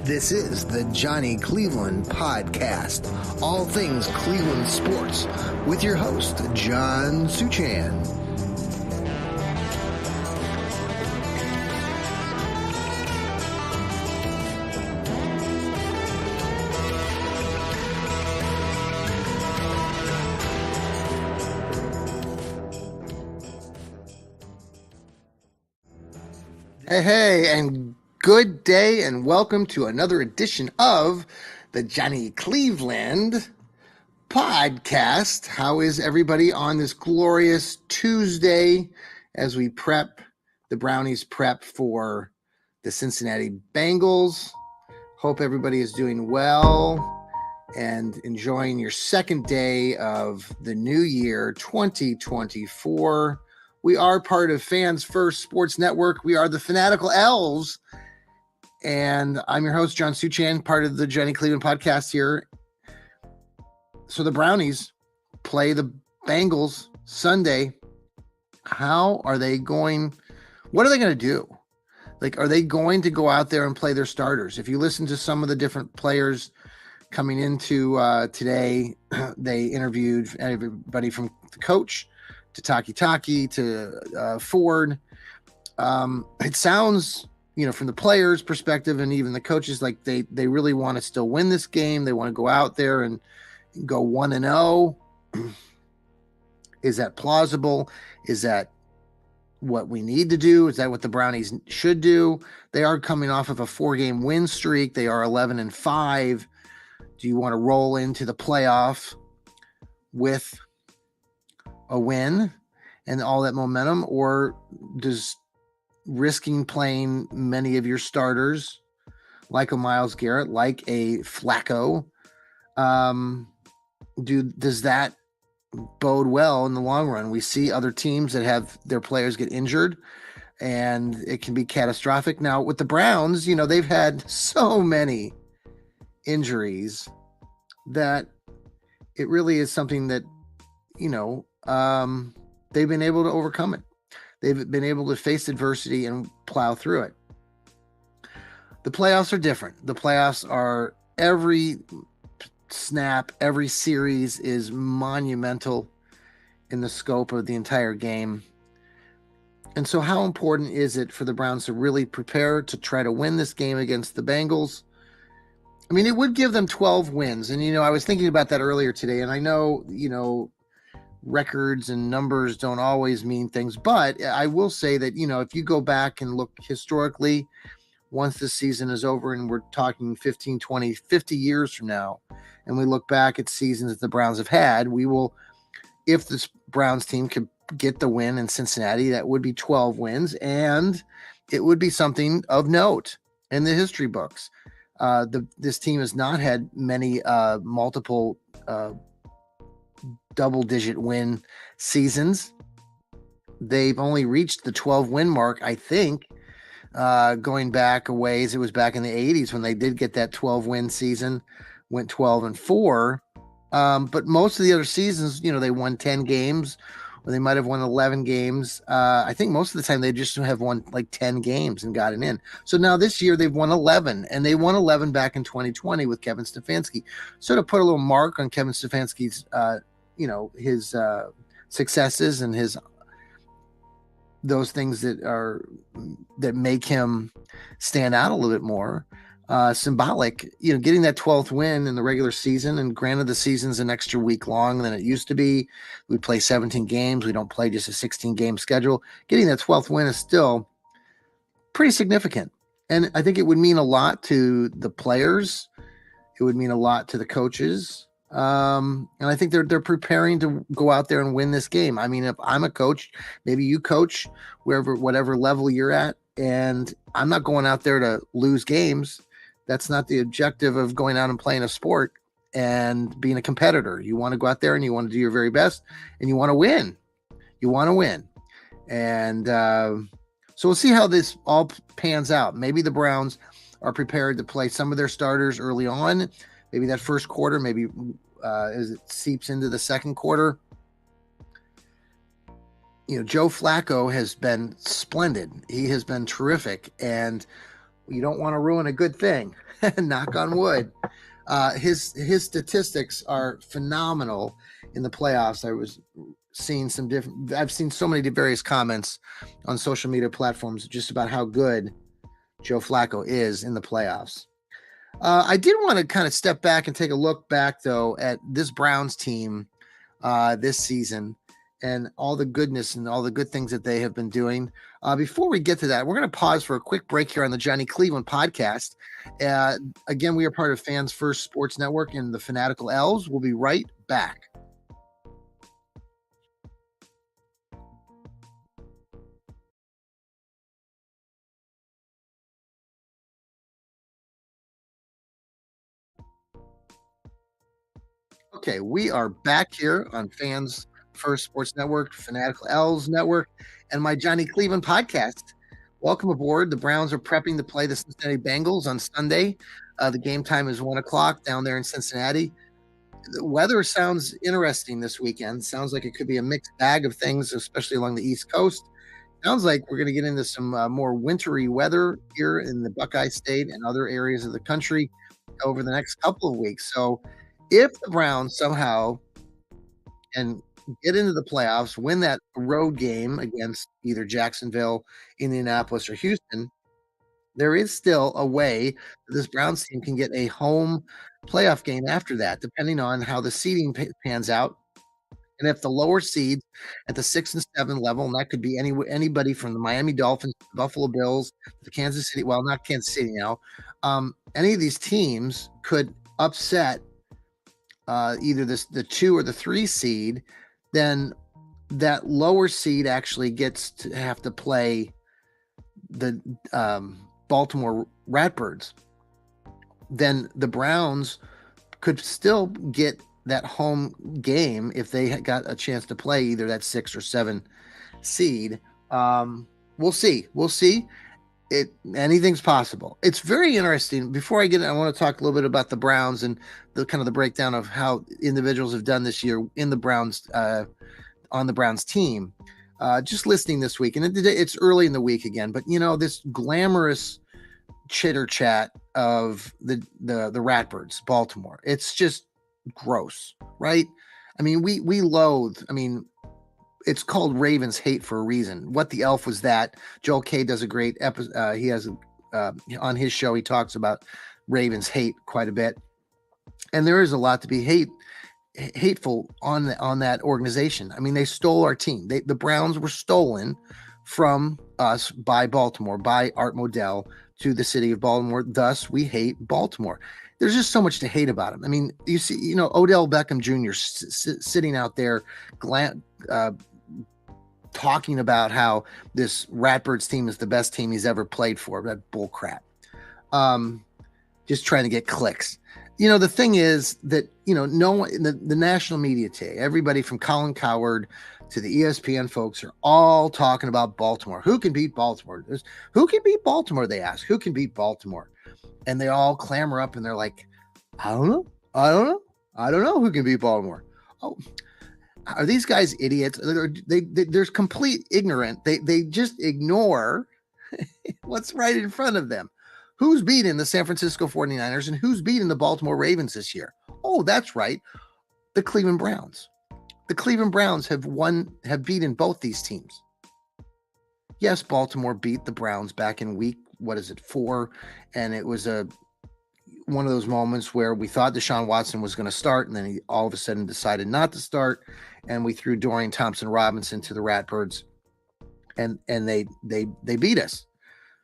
This is the Johnny Cleveland Podcast, all things Cleveland sports, with your host, John Suchan. Hey, and good day, and welcome to another edition of the Johnny Cleveland Podcast. How is everybody on this glorious Tuesday as we the Brownies prep for the Cincinnati Bengals? Hope everybody is doing well and enjoying your second day of the new year, 2024. We are part of Fans First Sports Network. We are the Fanatical Elves. And I'm your host, John Suchan, part of the Johnny Cleveland Podcast here. So the Brownies play the Bengals Sunday. What are they going to do? Are they going to go out there and play their starters? If you listen to some of the different players coming into today, they interviewed everybody from the coach to Taki to Ford. It sounds, from the players' perspective and even the coaches, like they really want to still win this game. They want to go out there and go 1-0. Is that plausible? Is that what we need to do? Is that what the Brownies should do? They are coming off of a 4-game win streak. They are 11-5. Do you want to roll into the playoff with a win and all that momentum, or does risking playing many of your starters, like a Myles Garrett, like a Flacco, does that bode well in the long run? We see other teams that have their players get injured, and it can be catastrophic. Now, with the Browns, they've had so many injuries that it really is something that, they've been able to overcome it. They've been able to face adversity and plow through it. The playoffs are different. The playoffs are every snap, every series is monumental in the scope of the entire game. And so how important is it for the Browns to really prepare to try to win this game against the Bengals? I mean, it would give them 12 wins. And, I was thinking about that earlier today, and I know, records and numbers don't always mean things, but I will say that, if you go back and look historically, once the season is over and we're talking 15, 20, 50 years from now, and we look back at seasons that the Browns have had, we will, if this Browns team could get the win in Cincinnati, that would be 12 wins, and it would be something of note in the history books. This team has not had many multiple double-digit win seasons. They've only reached the 12-win mark, I think, going back a ways. It was back in the 80s when they did get that 12-win season, went 12-4. But most of the other seasons, they won 10 games, or they might have won 11 games. I think most of the time they just have won like 10 games and gotten in. So now this year they've won 11, and they won 11 back in 2020 with Kevin Stefanski. So to put a little mark on Kevin Stefanski's his successes and those things that make him stand out a little bit more, symbolic, getting that 12th win in the regular season. And granted, the season's an extra week long than it used to be. We play 17 games. We don't play just a 16-game schedule. Getting that 12th win is still pretty significant. And I think it would mean a lot to the players. It would mean a lot to the coaches. And I think they're preparing to go out there and win this game. I mean, if I'm a coach, maybe you coach whatever level you're at, and I'm not going out there to lose games. That's not the objective of going out and playing a sport and being a competitor. You want to go out there and you want to do your very best, and you want to win. And so we'll see how this all pans out. Maybe the Browns are prepared to play some of their starters early on. Maybe that first quarter, maybe as it seeps into the second quarter. Joe Flacco has been splendid. He has been terrific. And You don't want to ruin a good thing. Knock on wood. His statistics are phenomenal in the playoffs. I was seeing some different. I've seen so many various comments on social media platforms just about how good Joe Flacco is in the playoffs. I did want to kind of step back and take a look back though at this Browns team this season and all the goodness and all the good things that they have been doing. Before we get to that, we're going to pause for a quick break here on the Johnny Cleveland podcast. Again, we are part of Fans First Sports Network and the Fanatical Elves. We'll be right back. Okay, we are back here on Fans First Sports Network, Fanatical Elves Network, and my Johnny Cleveland podcast. Welcome aboard. The Browns are prepping to play the Cincinnati Bengals on Sunday. The game time is 1 o'clock down there in Cincinnati. The weather sounds interesting this weekend. Sounds like it could be a mixed bag of things, especially along the East Coast. Sounds like we're going to get into some more wintry weather here in the Buckeye State and other areas of the country over the next couple of weeks. So, if the Browns somehow can get into the playoffs, win that road game against either Jacksonville, Indianapolis, or Houston, there is still a way that this Browns team can get a home playoff game after that, depending on how the seeding pans out. And if the lower seeds at the 6 and 7 level, and that could be anybody from the Miami Dolphins, the Buffalo Bills, the Kansas City, well, not Kansas City now, any of these teams could upset either the 2 or the 3 seed, then that lower seed actually gets to have to play the Baltimore Ratbirds. Then the Browns could still get that home game if they got a chance to play either that 6 or 7 seed. We'll see. We'll see. Anything's possible. It's very interesting. Before I get in, I want to talk a little bit about the Browns and the kind of the breakdown of how individuals have done this year in the Browns on the Browns team. Just listening this week, and it's early in the week again, but this glamorous chitter chat of the Ratbirds, Baltimore. It's just gross, right? I mean, we loathe. I mean, it's called Ravens hate for a reason. What the Elf was that? Joel K does a great episode. He has on his show. He talks about Ravens hate quite a bit, and there is a lot to be hateful on that organization. I mean, they stole our team. The Browns were stolen from us by Baltimore, by Art Modell to the city of Baltimore. Thus, we hate Baltimore. There's just so much to hate about him. I mean, you see, Odell Beckham Jr. Sitting out there, talking about how this Ratbirds team is the best team he's ever played for. That bull crap. Just trying to get clicks. The thing is that, no one, the national media today, everybody from Colin Cowherd to the ESPN folks are all talking about Baltimore. Who can beat Baltimore? Who can beat Baltimore? They ask. Who can beat Baltimore? And they all clamor up and they're like, I don't know. I don't know. I don't know who can beat Baltimore. Oh, are these guys idiots? They're complete ignorant. They just ignore what's right in front of them. Who's beating the San Francisco 49ers and who's beating the Baltimore Ravens this year? Oh, that's right. The Cleveland Browns. The Cleveland Browns have beaten both these teams. Yes, Baltimore beat the Browns back in week, 4? And it was one of those moments where we thought Deshaun Watson was going to start, and then he all of a sudden decided not to start, and we threw Dorian Thompson-Robinson to the Ratbirds, and they beat us.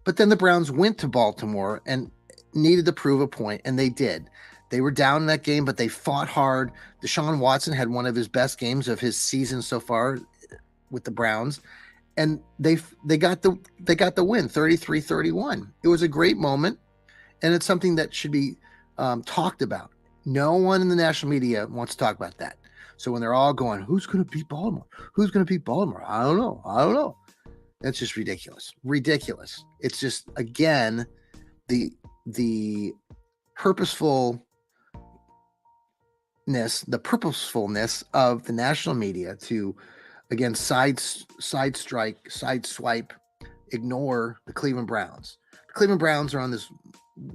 But then the Browns went to Baltimore and needed to prove a point, and they did. They were down in that game, but they fought hard. Deshaun Watson had one of his best games of his season so far with the Browns, and they got the win, 33-31. It was a great moment, and it's something that should be talked about. No one in the national media wants to talk about that. So when they're all going, who's going to beat Baltimore? Who's going to beat Baltimore? I don't know. That's just ridiculous. It's just, again, the purposefulness of the national media to, again, sideswipe, ignore the Cleveland Browns. The Cleveland Browns are on this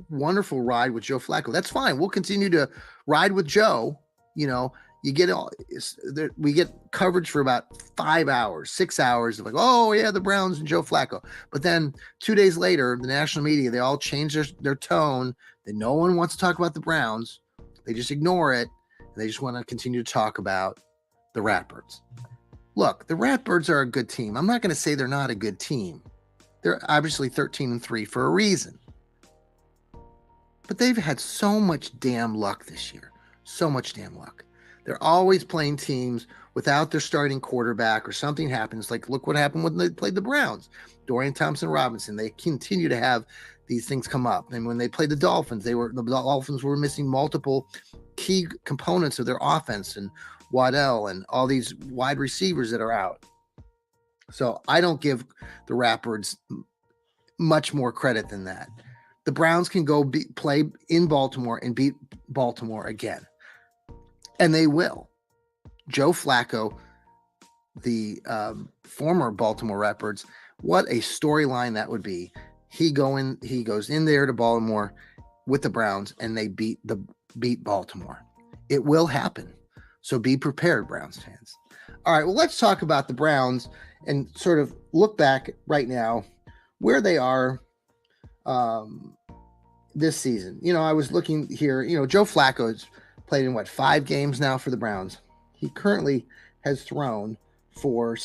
wonderful ride with Joe Flacco. That's fine. We'll continue to ride with Joe. You know, you get we get coverage for about 5 hours, 6 hours of like, oh yeah, the Browns and Joe Flacco. But then 2 days later, the national media, they all change their tone. That no one wants to talk about the Browns. They just ignore it. And they just want to continue to talk about the Ratbirds. Look, the Ratbirds are a good team. I'm not going to say they're not a good team. They're obviously 13-3 for a reason. But they've had so much damn luck this year. So much damn luck. They're always playing teams without their starting quarterback or something happens. Like, look what happened when they played the Browns. Dorian Thompson-Robinson. They continue to have these things come up. And when they played the Dolphins, the Dolphins were missing multiple key components of their offense, and Waddell and all these wide receivers that are out. So I don't give the Ratbirds much more credit than that. The Browns can go play in Baltimore and beat Baltimore again. And they will. Joe Flacco, the former Baltimore Ratbirds, what a storyline that would be. He goes in there to Baltimore with the Browns, and they beat Baltimore. It will happen. So be prepared, Browns fans. All right, well, let's talk about the Browns and sort of look back right now where they are this season. You know, I was looking here, you know, Joe Flacco has played in 5 games now for the Browns. He currently has thrown for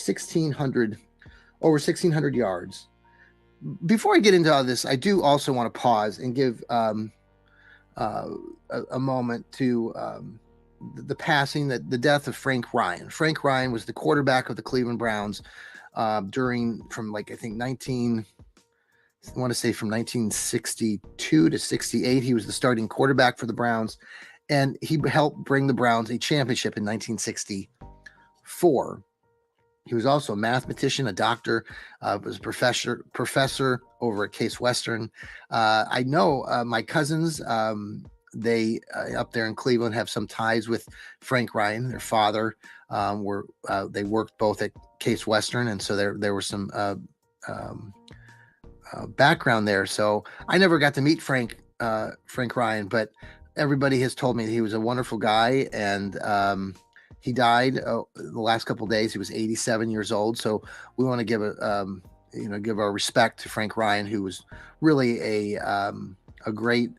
over 1,600 yards. Before I get into all this, I do also want to pause and give a moment to the passing, the death of Frank Ryan. Frank Ryan was the quarterback of the Cleveland Browns from 1962 to 68. He was the starting quarterback for the Browns, and he helped bring the Browns a championship in 1964. He was also a mathematician, a doctor, was a professor over at Case Western. I know my cousins, they up there in Cleveland have some ties with Frank Ryan. Their father they worked both at Case Western, and so there was some background there. So I never got to meet Frank Ryan, but everybody has told me that he was a wonderful guy, and he died the last couple of days. He was 87 years old. So we want to give give our respect to Frank Ryan, who was really a great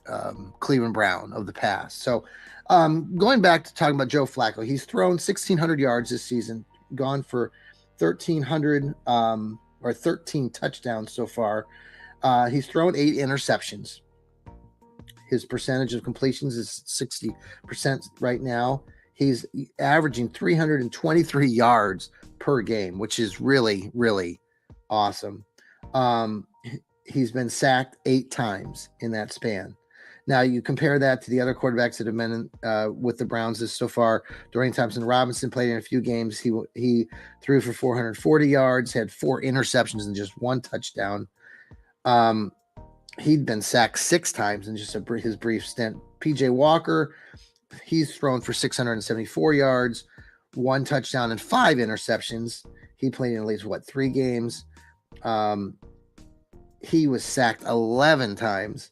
Cleveland Brown of the past. So going back to talking about Joe Flacco, he's thrown 1,600 yards this season, gone for 1,300 or 13 touchdowns so far. He's thrown 8 interceptions. His percentage of completions is 60% right now. He's averaging 323 yards per game, which is really, really awesome. He's been sacked 8 times in that span. Now, you compare that to the other quarterbacks that have been with the Browns so far. Dorian Thompson-Robinson played in a few games. He threw for 440 yards, had 4 interceptions and just 1 touchdown. He'd been sacked 6 times in just his brief stint. P.J. Walker, he's thrown for 674 yards, 1 touchdown and 5 interceptions. He played in at least 3 games. He was sacked 11 times.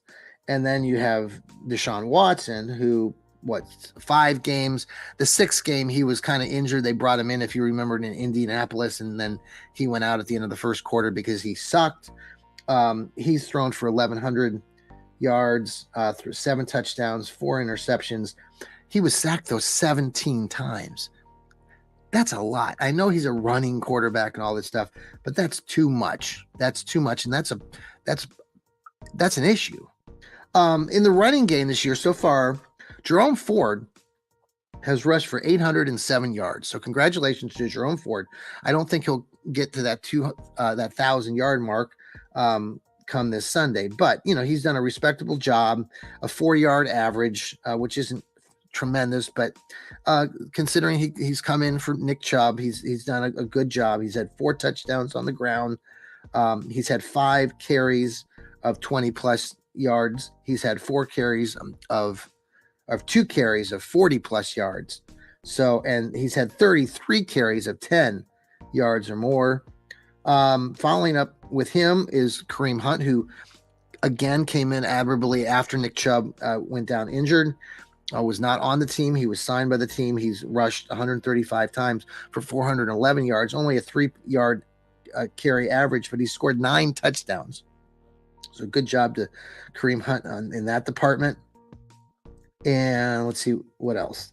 And then you have Deshaun Watson, who 5 games. The 6th game, he was kind of injured. They brought him in, if you remember, in Indianapolis, and then he went out at the end of the first quarter because he sucked. He's thrown for 1,100 yards, through 7 touchdowns, 4 interceptions. He was sacked those 17 times. That's a lot. I know he's a running quarterback and all this stuff, but that's too much. That's too much, and that's an issue. In the running game this year so far, Jerome Ford has rushed for 807 yards. So congratulations to Jerome Ford. I don't think he'll get to that 1,000-yard mark come this Sunday, but he's done a respectable job, a 4-yard average, which isn't tremendous, but considering he's come in for Nick Chubb, he's done a good job. He's had 4 touchdowns on the ground. He's had 5 carries of 20 plus yards. He's had 4 carries of 2 carries of 40 plus yards. So, and he's had 33 carries of 10 yards or more. Following up with him is Kareem Hunt, who again came in admirably after Nick Chubb went down injured. Was not on the team. He was signed by the team. He's rushed 135 times for 411 yards, only a 3-yard carry average, but he scored 9 touchdowns. So good job to Kareem Hunt in that department. And let's see what else.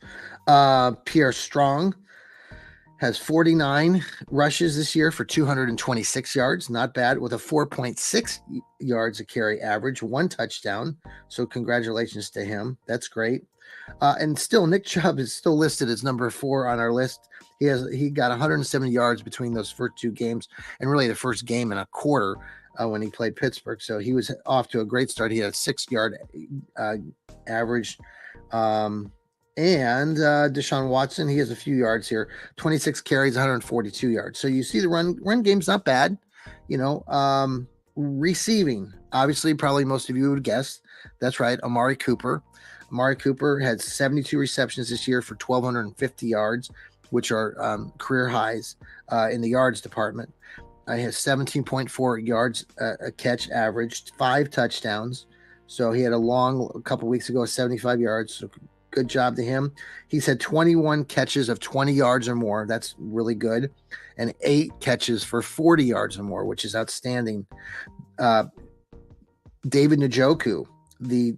Pierre Strong has 49 rushes this year for 226 yards. Not bad, with a 4.6 yards a carry average, 1 touchdown. So congratulations to him. That's great. And still, Nick Chubb is still listed as number 4 on our list. He got 170 yards between those first 2 games, and really the first game and a quarter when he played Pittsburgh. So he was off to a great start. He had a 6-yard average. And Deshaun Watson, he has a few yards here, 26 carries, 142 yards. So you see the run game's not bad. Receiving, obviously, probably most of you would guess. That's right, Amari Cooper. Amari Cooper had 72 receptions this year for 1,250 yards, which are career highs in the yards department. He has 17.4 yards a catch averaged, 5 touchdowns. So he had a couple weeks ago, 75 yards. So good job to him. He's had 21 catches of 20 yards or more. That's really good. And 8 catches for 40 yards or more, which is outstanding. David Njoku, the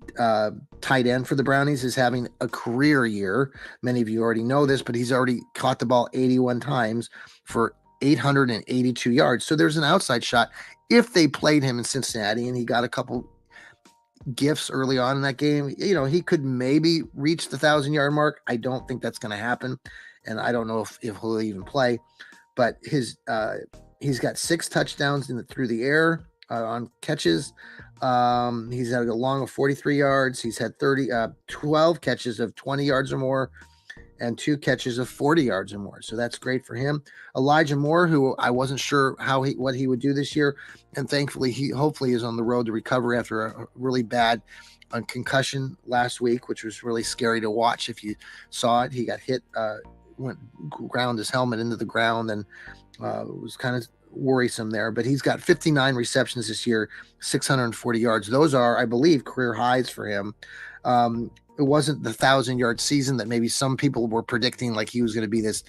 tight end for the Brownies, is having a career year. Many of you already know this, but he's already caught the ball 81 times for 882 yards. So there's an outside shot if they played him in Cincinnati and he got a couple gifts early on in that game. He could maybe reach the 1,000-yard mark. I don't think that's going to happen, and I don't know if he'll even play. But he's got 6 touchdowns through the air on catches. He's had a long of 43 yards. He's had 12 catches of 20 yards or more, and 2 catches of 40 yards or more. So that's great for him. Elijah Moore, who I wasn't sure what he would do this year, and thankfully he hopefully is on the road to recovery after a really bad concussion last week, which was really scary to watch. If you saw it, he got hit, ground his helmet into the ground, and it was kind of worrisome there. But he's got 59 receptions this year, 640 yards. Those are, I believe, career highs for him. It wasn't the 1,000-yard season that maybe some people were predicting, like he was going to be this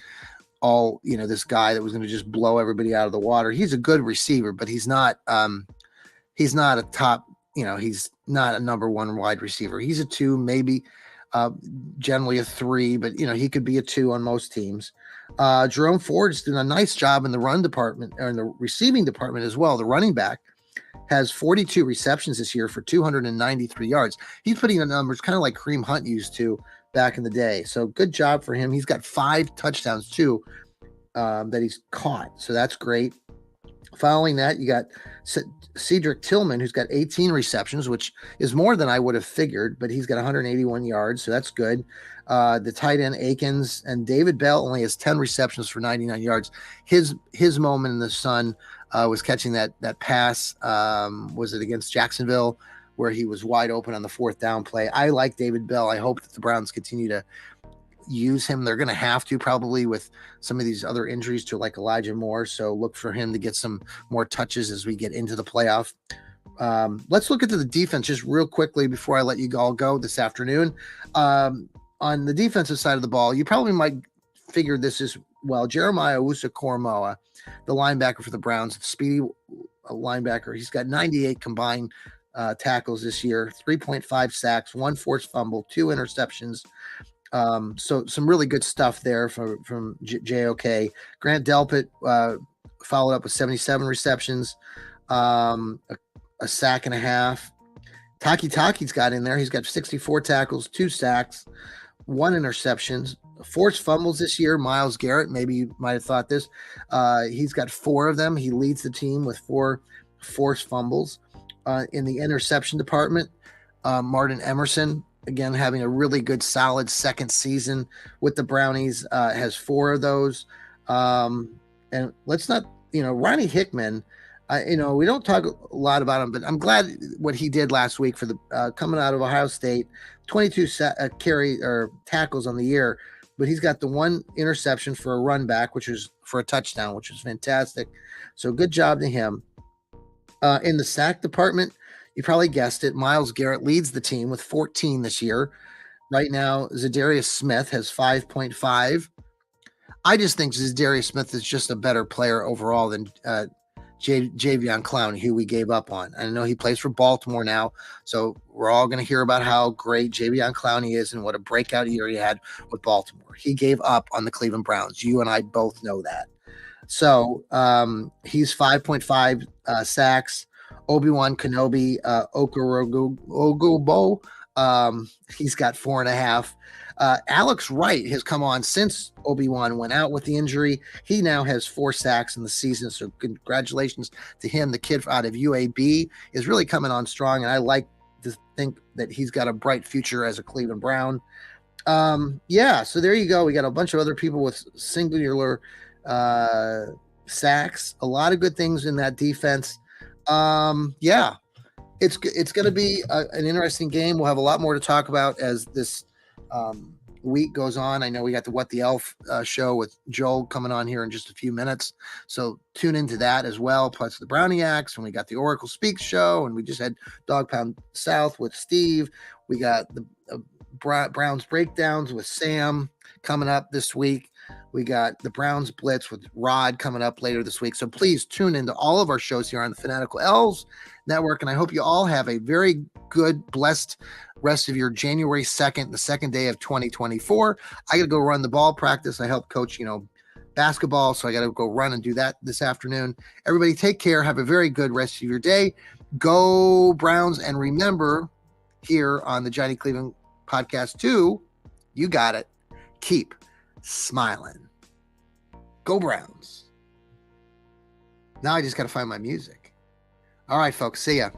guy that was going to just blow everybody out of the water. He's a good receiver, but he's not a top, he's not a number 1 wide receiver. He's a 2, maybe generally a 3, but he could be a 2 on most teams. Jerome Ford's doing a nice job in the run department, or in the receiving department as well. The running back has 42 receptions this year for 293 yards. He's putting the numbers kind of like Kareem Hunt used to back in the day. So good job for him. He's got 5 touchdowns too that he's caught. So that's great. Following that, you got Cedric Tillman, who's got 18 receptions, which is more than I would have figured, but he's got 181 yards. So that's good. The tight end Akins, and David Bell only has 10 receptions for 99 yards. His moment in the sun was catching that pass. Was it against Jacksonville, where he was wide open on the 4th down play? I like David Bell. I hope that the Browns continue to use him. They're going to have to, probably, with some of these other injuries to like Elijah Moore. So look for him to get some more touches as we get into the playoff. Let's look into the defense just real quickly before I let you all go this afternoon. On the defensive side of the ball, you probably might figure this as well. Jeremiah Owusu-Koramoah, the linebacker for the Browns, speedy linebacker. He's got 98 combined tackles this year, 3.5 sacks, 1 forced fumble, 2 interceptions. So some really good stuff there from JOK. Grant Delpit followed up with 77 receptions, a sack and a half. Taki's got in there. He's got 64 tackles, 2 sacks, 1 interception. Forced fumbles this year. Myles Garrett, maybe you might have thought this. He's got 4 of them. He leads the team with 4 forced fumbles. In the interception department, Martin Emerson, again, having a really good, solid second season with the Brownies, has 4 of those. And let's not, Ronnie Hickman, we don't talk a lot about him, but I'm glad what he did last week for the coming out of Ohio State, 22 carry or tackles on the year, but he's got the 1 interception for a run back, which was for a touchdown, which was fantastic. So good job to him. In the sack department, You probably guessed it. Myles Garrett leads the team with 14 this year. Right now, Zadarius Smith has 5.5. I just think Zadarius Smith is just a better player overall than Javion Clowney, who we gave up on. I know he plays for Baltimore now, so we're all going to hear about how great Javion Clowney is and what a breakout year he had with Baltimore. He gave up on the Cleveland Browns. You and I both know that. So he's 5.5 sacks. Obi-Wan Kenobi Ogobo, he's got 4.5. Alex Wright has come on since Obi-Wan went out with the injury. He now has 4 sacks in the season, so congratulations to him. The kid out of UAB is really coming on strong, and I like to think that he's got a bright future as a Cleveland Brown. Yeah, so there you go. We got a bunch of other people with singular sacks. A lot of good things in that defense. Yeah, it's going to be an interesting game. We'll have a lot more to talk about as this week goes on. I know we got the What the Elf show with Joel coming on here in just a few minutes, so tune into that as well. Plus the Browniacs, and we got the Oracle Speaks show, and we just had Dog Pound South with Steve. We got the Browns breakdowns with Sam coming up this week. We got the Browns Blitz with Rod coming up later this week. So please tune into all of our shows here on the Fanatical Elves Network. And I hope you all have a very good, blessed rest of your January 2nd, the second day of 2024. I got to go run the ball practice. I help coach, basketball. So I got to go run and do that this afternoon. Everybody take care. Have a very good rest of your day. Go Browns. And remember, here on the Johnny Cleveland podcast too, you got it. Keep smiling. Go Browns. Now I just got to find my music. All right, folks. See ya.